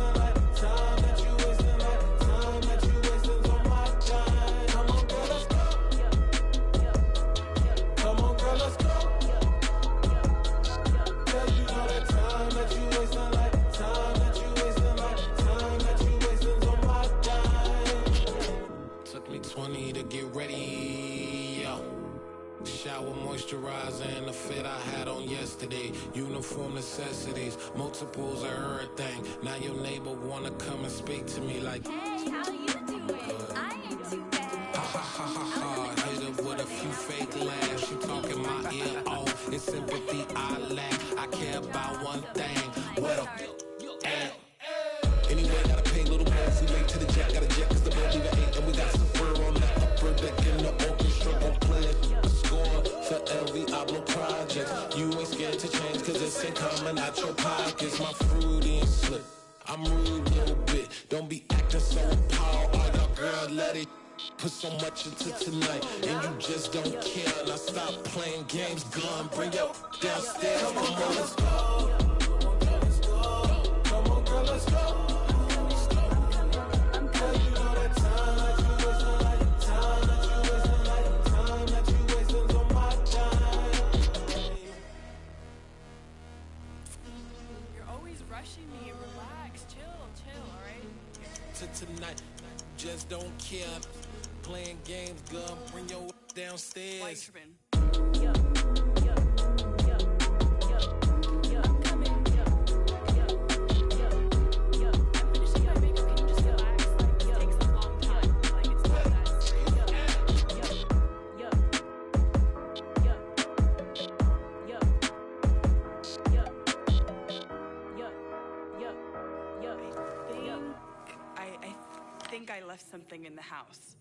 H: shower moisturizer and the fit I had on yesterday. Uniform necessities, multiples of everything. Now your neighbor wanna come and speak to me like,
I: hey, how you doing? I ain't too bad.
H: Ha ha ha ha ha. Hit her with a few fake laughs. She talking my ear off. It's sympathy I lack. I care about one thing. What a anyway, gotta pay little boys. We late to the jack, got a jet cause the boat leave at 8. And we got some fur on the upper deck in the orchestra. Gon' play a score for every Ablo project. You ain't scared to change cause it's ain't coming out your pockets. My fruity and slip, I'm rude a little bit. Don't be acting so appalled. All y'all girl, let it put so much into tonight. And you just don't care. Now stop playing games, gun, bring your downstairs. Come on, let's go. Come on, girl, let's go. Tonight, just don't care. Playing games, girl, bring your downstairs.
J: I left something in the house.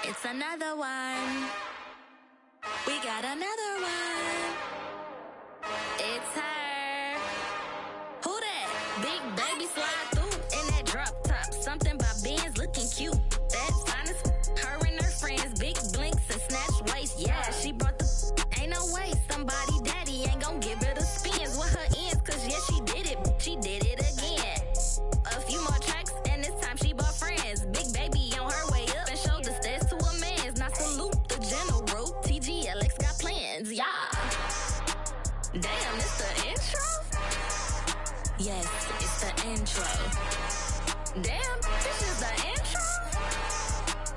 F: It's another one. We got another one. It's her. Who that? Big baby slide through in that drop top. Something by Benz looking cute. That's honest. Her and her friends, big blinks and snatch waist. Yeah, she brought the. Ain't no way somebody daddy ain't gon' give her the spins with her ends. Cause yeah, she did it. She did it again. A few more tracks, and this time she bought friends. Big baby on her way up and showed the stairs to a man's. Now salute the general. TGLX got plans, yeah. Damn, it's the intro? Yes, it's the intro. Damn, this is the intro?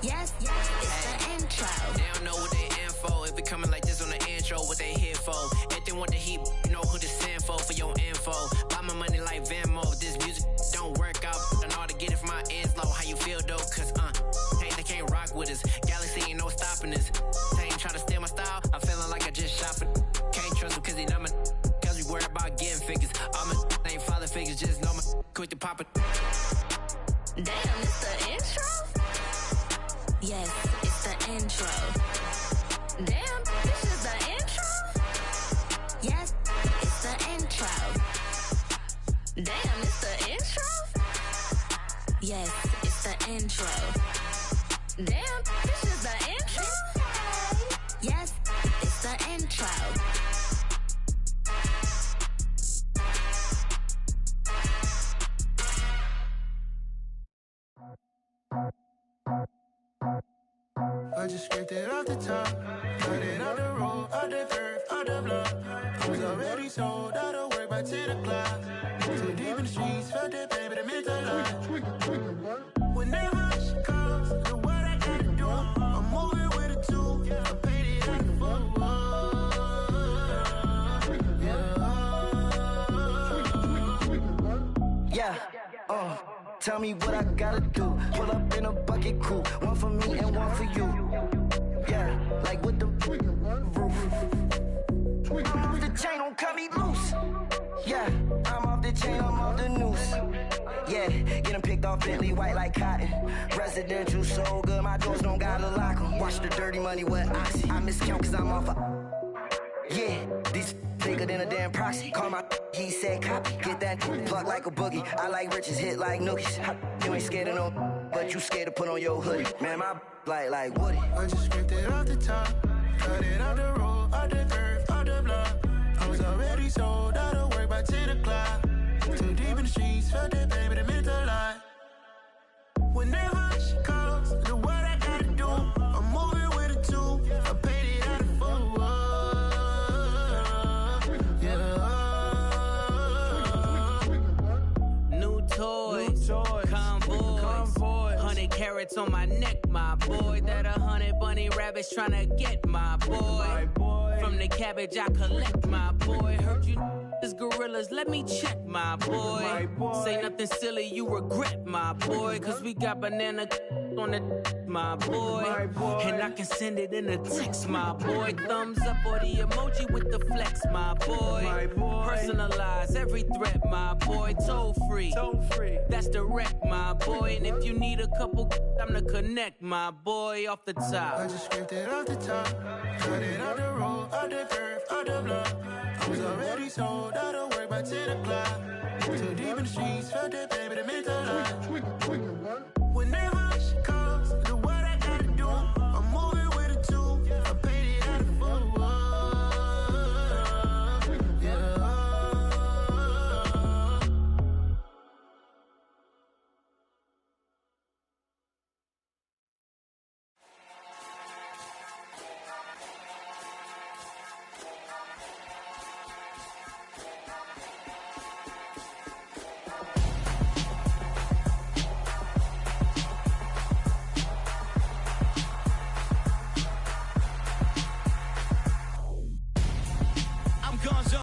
F: Yes, it's the intro.
K: They don't know what they in for. If it coming like this on the intro, what they here for? If they want the heat, you know who to send for your info. Buy my money like Venmo. This music don't work out. I know how to get it from my ends low. How you feel though? Cause they can't rock with us. Galaxy ain't no stopping us. They ain't trying to steal my style. I'm feeling like I just shopping. Can't trust them cause they know my. Cause we worry about getting figures. All my ain't father figures. Just know my quick to pop it.
F: Damn, it's the intro? Yes, it's the intro. Damn, this is the intro? Yes, it's the intro. Damn, it's the intro? Yes, it's the intro. Damn, this is the intro? Yes, it's the intro.
G: I just scraped it off the top, cut it out the road, out the curve, out the block. I was already sold out of work by 10 o'clock. Too deep in the streets, felt that baby, that meant a lot. Whenever she calls, the what I gotta do, I'm moving with a two. I paid it out the football. Yeah. Tell me what I gotta do. Pull up in a bucket crew, one for me and one for you. Yeah, like with the roof. I'm off the chain, don't cut me loose. Yeah, I'm off the chain, I'm off the noose. Yeah, get them picked off Bentley, white like cotton. Residential so good, my doors don't gotta lock them. Watch the dirty money with oxy. I miscount cause I'm off a. Yeah, these bigger than a damn proxy. Call my he said copy. Get that plug like a boogie. I like riches, hit like nookies. You ain't scared of no, but you scared to put on your hoodie. Man, my like Woody. I just scraped it off the top, cut it out the road, out the curve, out the block. I was already sold out of work by 10 o'clock. Too deep in the streets, felt that baby, that meant a lot. Whenever she calls, the what I gotta do, I'm moving with a two. I paid it out of football.
K: Toys, convoy, 100 carrots on my neck, my boy. That 100 bunny rabbits tryna get, my boy. From the cabbage I collect, my boy. Heard you is gorillas, let me check, my boy. Say nothing silly, you regret, my boy. Cause we got banana on the my boy. And I can send it in a text, my boy. Thumbs up or the emoji with the flex, my boy. Personalize every threat, my boy. Toll free. That's direct, my boy. And if you need a couple, I'm the connect, my boy. Off the top.
L: I just scraped it off the top. Cut it on the road, on the curve, on the block. I was already sold, I don't work by 10 o'clock. Too deep in the streets, felt that